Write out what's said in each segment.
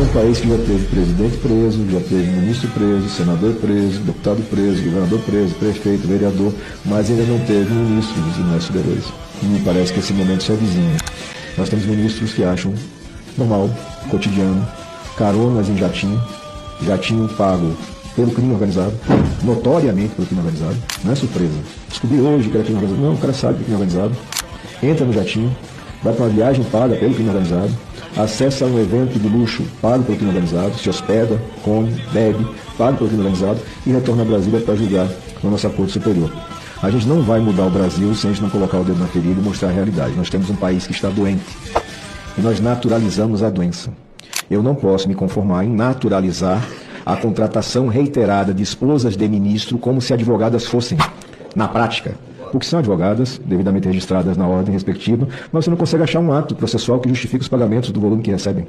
um país que já teve presidente preso, já teve ministro preso, senador preso, deputado preso, governador preso, prefeito, vereador, mas ainda não teve ministro dos Tribunais Superiores. E me parece que esse momento se avizinha. Nós temos ministros que acham normal, cotidiano, caronas em jatinho pago pelo crime organizado, notoriamente pelo crime organizado, não é surpresa. Descobri hoje que era crime organizado, não, o cara sabe que é crime organizado, entra no jatinho, vai para uma viagem paga pelo crime organizado, acessa um evento de luxo pago pelo crime organizado, se hospeda, come, bebe, pago pelo crime organizado e retorna a Brasília para julgar na nossa Corte Superior. A gente não vai mudar o Brasil se a gente não colocar o dedo na ferida e mostrar a realidade. Nós temos um país que está doente e nós naturalizamos a doença. Eu não posso me conformar em naturalizar a contratação reiterada de esposas de ministro como se advogadas fossem, na prática, porque são advogadas, devidamente registradas na ordem respectiva, mas você não consegue achar um ato processual que justifique os pagamentos do volume que recebem.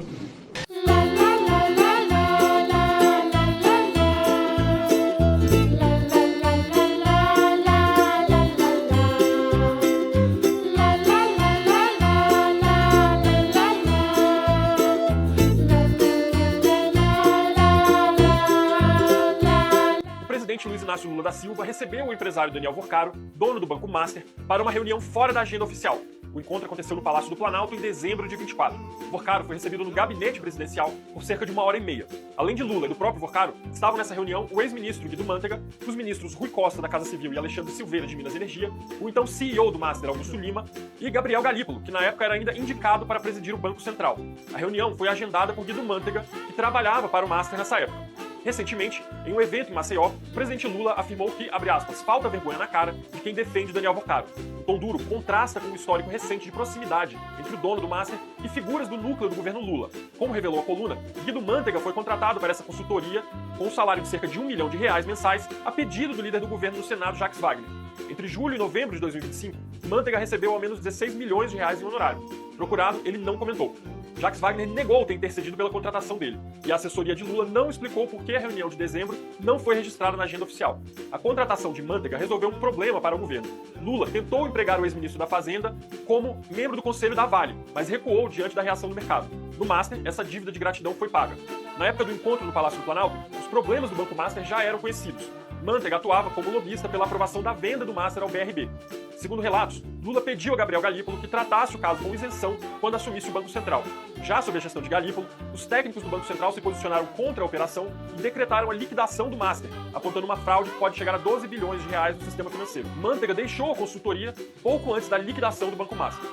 O presidente Luiz Inácio Lula da Silva recebeu o empresário Daniel Vorcaro, dono do Banco Master, para uma reunião fora da agenda oficial. O encontro aconteceu no Palácio do Planalto em dezembro de 24. Vorcaro foi recebido no gabinete presidencial por cerca de 1h30. Além de Lula e do próprio Vorcaro, estavam nessa reunião o ex-ministro Guido Mantega, os ministros Rui Costa da Casa Civil e Alexandre Silveira de Minas e Energia, o então CEO do Master, Augusto Lima, e Gabriel Galípolo, que na época era ainda indicado para presidir o Banco Central. A reunião foi agendada por Guido Mantega, que trabalhava para o Master nessa época. Recentemente, em um evento em Maceió, o presidente Lula afirmou que, abre aspas, falta vergonha na cara de quem defende Daniel Vorcaro. O tom duro contrasta com o histórico recente de proximidade entre o dono do Master e figuras do núcleo do governo Lula. Como revelou a coluna, Guido Mantega foi contratado para essa consultoria com um salário de cerca de R$1 milhão mensais a pedido do líder do governo no Senado, Jacques Wagner. Entre julho e novembro de 2025, Mantega recebeu ao menos R$16 milhões em honorário. Procurado, ele não comentou. Jacques Wagner negou ter intercedido pela contratação dele, e a assessoria de Lula não explicou por que a reunião de dezembro não foi registrada na agenda oficial. A contratação de Mantega resolveu um problema para o governo. Lula tentou empregar o ex-ministro da Fazenda como membro do conselho da Vale, mas recuou diante da reação do mercado. No Master, essa dívida de gratidão foi paga. Na época do encontro no Palácio do Planalto, os problemas do Banco Master já eram conhecidos. Mantega atuava como lobista pela aprovação da venda do Master ao BRB. Segundo relatos, Lula pediu a Gabriel Galípolo que tratasse o caso com isenção quando assumisse o Banco Central. Já sob a gestão de Galípolo, os técnicos do Banco Central se posicionaram contra a operação e decretaram a liquidação do Master, apontando uma fraude que pode chegar a R$12 bilhões no sistema financeiro. Mantega deixou a consultoria pouco antes da liquidação do Banco Master.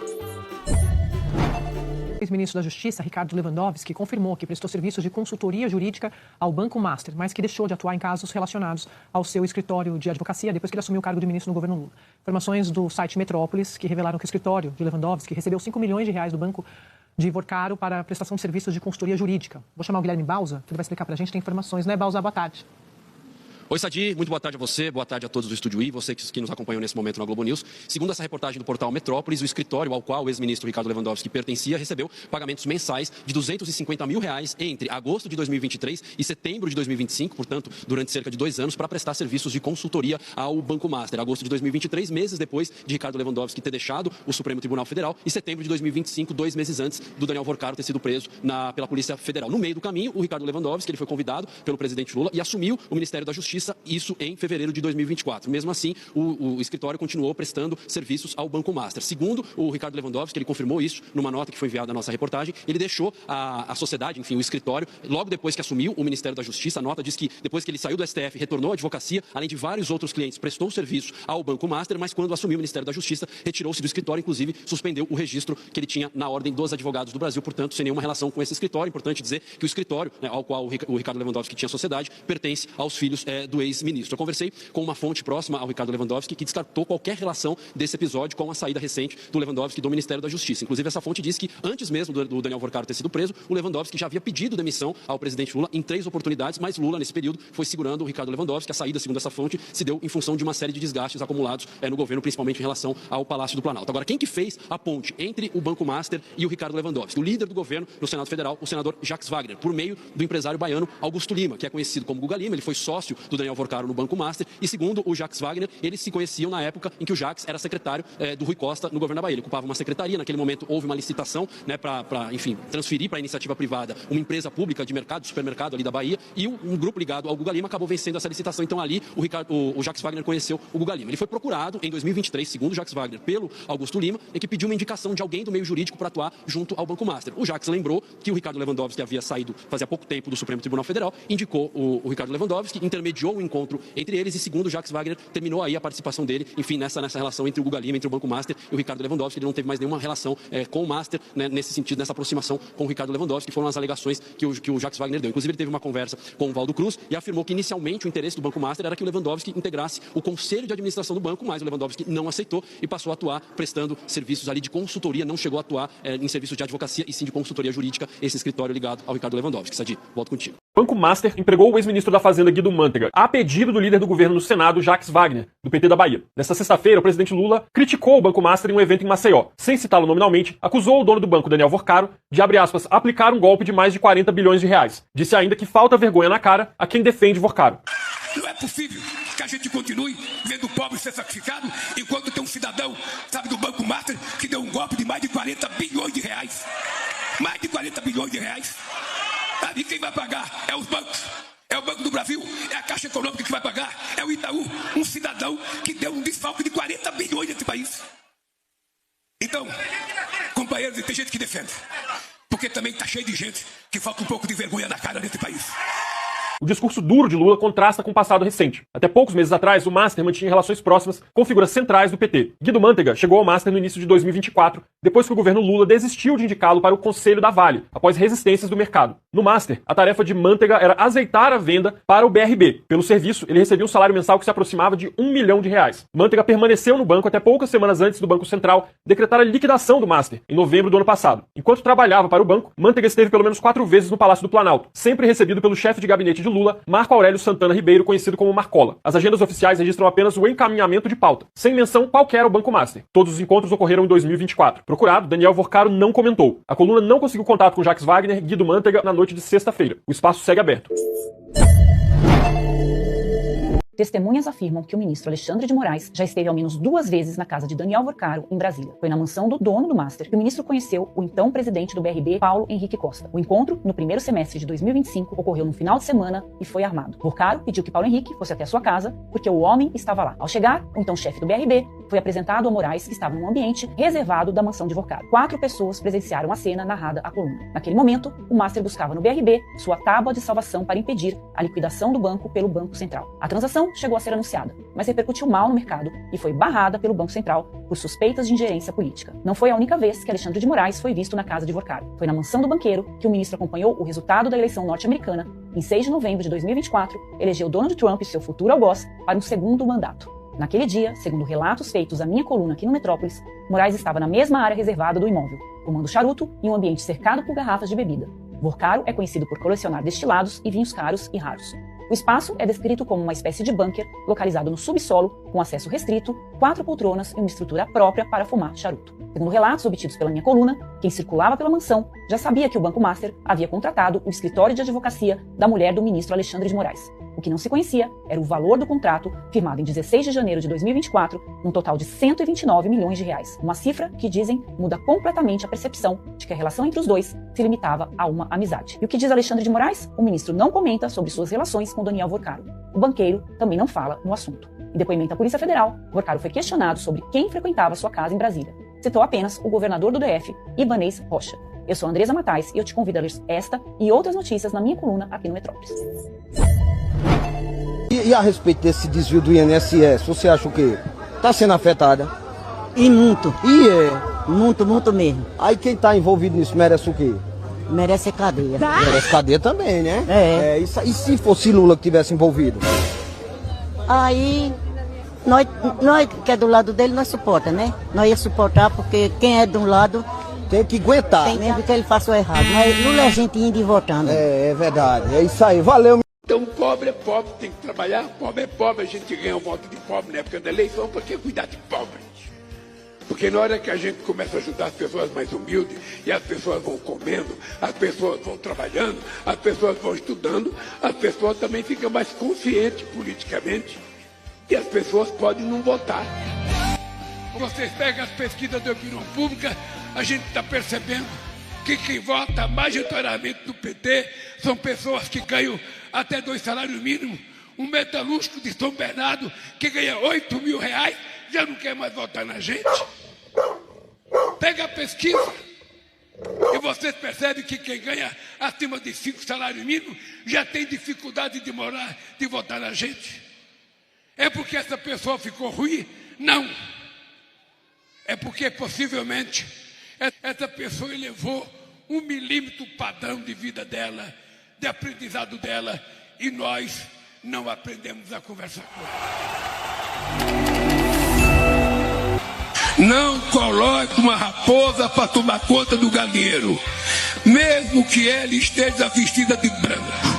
O ex-ministro da Justiça, Ricardo Lewandowski, confirmou que prestou serviços de consultoria jurídica ao Banco Master, mas que deixou de atuar em casos relacionados ao seu escritório de advocacia depois que ele assumiu o cargo de ministro no governo Lula. Informações do site Metrópolis, que revelaram que o escritório de Lewandowski recebeu R$5 milhões do Banco de Vorcaro para a prestação de serviços de consultoria jurídica. Vou chamar o Guilherme Bausa, que ele vai explicar para a gente, tem informações, né, Bausa? Boa tarde. Oi, Sadi, muito boa tarde a você, boa tarde a todos do Estúdio I, você que nos acompanham nesse momento na Globo News. Segundo essa reportagem do portal Metrópolis, o escritório ao qual o ex-ministro Ricardo Lewandowski pertencia recebeu pagamentos mensais de R$250 mil entre agosto de 2023 e setembro de 2025, portanto, durante cerca de 2 anos, para prestar serviços de consultoria ao Banco Master. Agosto de 2023, meses depois de Ricardo Lewandowski ter deixado o Supremo Tribunal Federal, e setembro de 2025, 2 meses antes do Daniel Vorcaro ter sido preso pela Polícia Federal. No meio do caminho, o Ricardo Lewandowski ele foi convidado pelo presidente Lula e assumiu o Ministério da Justiça, isso em fevereiro de 2024. Mesmo assim, o escritório continuou prestando serviços ao Banco Master. Segundo o Ricardo Lewandowski, ele confirmou isso numa nota que foi enviada à nossa reportagem, ele deixou a sociedade, enfim, o escritório, logo depois que assumiu o Ministério da Justiça. A nota diz que depois que ele saiu do STF, retornou à advocacia, além de vários outros clientes, prestou serviço ao Banco Master, mas quando assumiu o Ministério da Justiça, retirou-se do escritório, inclusive suspendeu o registro que ele tinha na Ordem dos Advogados do Brasil, portanto, sem nenhuma relação com esse escritório. Importante dizer que o escritório, ao qual o Ricardo Lewandowski tinha sociedade, pertence aos filhos do ex-ministro. Eu conversei com uma fonte próxima ao Ricardo Lewandowski que descartou qualquer relação desse episódio com a saída recente do Lewandowski do Ministério da Justiça. Inclusive, essa fonte disse que antes mesmo do Daniel Vorcaro ter sido preso, o Lewandowski já havia pedido demissão ao presidente Lula em 3 oportunidades, mas Lula, nesse período, foi segurando o Ricardo Lewandowski. A saída, segundo essa fonte, se deu em função de uma série de desgastes acumulados no governo, principalmente em relação ao Palácio do Planalto. Agora, quem que fez a ponte entre o Banco Master e o Ricardo Lewandowski? O líder do governo no Senado Federal, o senador Jacques Wagner, por meio do empresário baiano Augusto Lima, que é conhecido como Guga Lima. Ele foi sócio do Daniel Worcaro no Banco Master. E segundo o Jacques Wagner, eles se conheciam na época em que o Jacques era secretário do Rui Costa no governo da Bahia. Ele ocupava uma secretaria, naquele momento houve uma licitação, né, para transferir para a iniciativa privada uma empresa pública de mercado, de supermercado ali da Bahia, e um grupo ligado ao Guga Lima acabou vencendo essa licitação. Então ali o Jacques Wagner conheceu o Guga Lima. Ele foi procurado em 2023, segundo o Jacques Wagner, pelo Augusto Lima, em que pediu uma indicação de alguém do meio jurídico para atuar junto ao Banco Master. O Jacques lembrou que o Ricardo Lewandowski, que havia saído fazia pouco tempo do Supremo Tribunal Federal, indicou o Ricardo Lewandowski, intermediou o encontro entre eles e, segundo o Jacques Wagner, terminou aí a participação dele, enfim, nessa relação entre o Guga Lima, entre o Banco Master e o Ricardo Lewandowski. Ele não teve mais nenhuma relação com o Master, né, nesse sentido, nessa aproximação com o Ricardo Lewandowski, que foram as alegações que o Jacques Wagner deu. Inclusive, ele teve uma conversa com o Valdo Cruz e afirmou que, inicialmente, o interesse do Banco Master era que o Lewandowski integrasse o conselho de administração do banco, mas o Lewandowski não aceitou e passou a atuar prestando serviços ali de consultoria, não chegou a atuar em serviços de advocacia e sim de consultoria jurídica, esse escritório ligado ao Ricardo Lewandowski. Sadi, volto contigo. O Banco Master empregou o ex-ministro da Fazenda Guido Mantega, a pedido do líder do governo no Senado, Jacques Wagner, do PT da Bahia. Nesta sexta-feira, o presidente Lula criticou o Banco Master em um evento em Maceió. Sem citá-lo nominalmente, acusou o dono do banco, Daniel Worcaro, de, abre aspas, aplicar um golpe de mais de 40 bilhões de reais. Disse ainda que falta vergonha na cara a quem defende Worcaro. Não é possível que a gente continue vendo o pobre ser sacrificado enquanto tem um cidadão, sabe, do Banco Master, que deu um golpe de mais de 40 bilhões de reais. Mais de 40 bilhões de reais. E quem vai pagar é os bancos. É o Banco do Brasil, é a Caixa Econômica que vai pagar, é o Itaú, um cidadão que deu um desfalque de 40 bilhões nesse país. Então, companheiros, tem gente que defende, porque também está cheio de gente que falta um pouco de vergonha na cara nesse país. O discurso duro de Lula contrasta com o passado recente. Até poucos meses atrás, o Master mantinha relações próximas com figuras centrais do PT. Guido Mantega chegou ao Master no início de 2024, depois que o governo Lula desistiu de indicá-lo para o Conselho da Vale, após resistências do mercado. No Master, a tarefa de Mantega era azeitar a venda para o BRB. Pelo serviço, ele recebia um salário mensal que se aproximava de R$1 milhão. Mantega permaneceu no banco até poucas semanas antes do Banco Central decretar a liquidação do Master, em novembro do ano passado. Enquanto trabalhava para o banco, Mantega esteve pelo menos 4 vezes no Palácio do Planalto, sempre recebido pelo chefe de gabinete de Lula, Marco Aurélio Santana Ribeiro, conhecido como Marcola. As agendas oficiais registram apenas o encaminhamento de pauta, sem menção qualquer ao Banco Master. Todos os encontros ocorreram em 2024. Procurado, Daniel Worcaro não comentou. A coluna não conseguiu contato com Jacques Wagner e Guido Mantega na noite de sexta-feira. O espaço segue aberto. Testemunhas afirmam que o ministro Alexandre de Moraes já esteve ao menos 2 vezes na casa de Daniel Worcaro, em Brasília. Foi na mansão do dono do Master que o ministro conheceu o então presidente do BRB, Paulo Henrique Costa. O encontro, no primeiro semestre de 2025, ocorreu no final de semana e foi armado. Worcaro pediu que Paulo Henrique fosse até a sua casa, porque o homem estava lá. Ao chegar, o então chefe do BRB foi apresentado a Moraes, que estava num ambiente reservado da mansão de Worcaro. 4 pessoas presenciaram a cena narrada à coluna. Naquele momento, o Master buscava no BRB sua tábua de salvação para impedir a liquidação do banco pelo Banco Central. A transação chegou a ser anunciada, mas repercutiu mal no mercado e foi barrada pelo Banco Central por suspeitas de ingerência política. Não foi a única vez que Alexandre de Moraes foi visto na casa de Worcaro. Foi na mansão do banqueiro que o ministro acompanhou o resultado da eleição norte-americana. Em 6 de novembro de 2024, elegeu Donald Trump e seu futuro algoz para um segundo mandato. Naquele dia, segundo relatos feitos à minha coluna aqui no Metrópolis, Moraes estava na mesma área reservada do imóvel, fumando charuto em um ambiente cercado por garrafas de bebida. Worcaro é conhecido por colecionar destilados e vinhos caros e raros. O espaço é descrito como uma espécie de bunker localizado no subsolo, com acesso restrito, 4 poltronas e uma estrutura própria para fumar charuto. Segundo relatos obtidos pela minha coluna, quem circulava pela mansão já sabia que o Banco Master havia contratado o escritório de advocacia da mulher do ministro Alexandre de Moraes. O que não se conhecia era o valor do contrato, firmado em 16 de janeiro de 2024, num total de 129 milhões de reais. Uma cifra que, dizem, muda completamente a percepção de que a relação entre os dois se limitava a uma amizade. E o que diz Alexandre de Moraes? O ministro não comenta sobre suas relações com Daniel Worcaro. O banqueiro também não fala no assunto. Em depoimento à Polícia Federal, Worcaro foi questionado sobre quem frequentava sua casa em Brasília. Citou apenas o governador do DF, Ibanez Rocha. Eu sou Andresa Matais e eu te convido a ler esta e outras notícias na minha coluna aqui no Metrópolis. E a respeito desse desvio do INSS, você acha o quê? Está sendo afetada? E muito. E é? Muito mesmo. Aí quem está envolvido nisso merece o quê? Merece cadeia. Merece cadeia também, né? É. E se fosse Lula que tivesse envolvido? Aí, nós que é do lado dele, nós suporta, né? Nós ia suportar porque quem é de um lado... Tem que aguentar. Tem mesmo que ele faça o errado. Mas Lula é gente indo e votando. É verdade. É isso aí. Valeu. Então, pobre é pobre, tem que trabalhar. Pobre é pobre, a gente ganha um voto de pobre na época da eleição. Por que cuidar de pobre? Porque na hora que a gente começa a ajudar as pessoas mais humildes, e as pessoas vão comendo, as pessoas vão trabalhando, as pessoas vão estudando, as pessoas também ficam mais conscientes politicamente, e as pessoas podem não votar. Vocês pegam as pesquisas da opinião pública, a gente está percebendo que quem vota majoritariamente no PT são pessoas que ganham até 2 salários mínimos. Um metalúrgico de São Bernardo que ganha 8 mil reais já não quer mais votar na gente. Pega a pesquisa e vocês percebem que quem ganha acima de 5 salários mínimos já tem dificuldade de votar na gente. É porque essa pessoa ficou ruim? Não. É porque possivelmente essa pessoa elevou 1 milímetro o padrão de vida dela, de aprendizado dela, e nós não aprendemos a conversar com ela. Não coloque uma raposa para tomar conta do galinheiro, mesmo que ela esteja vestida de branco.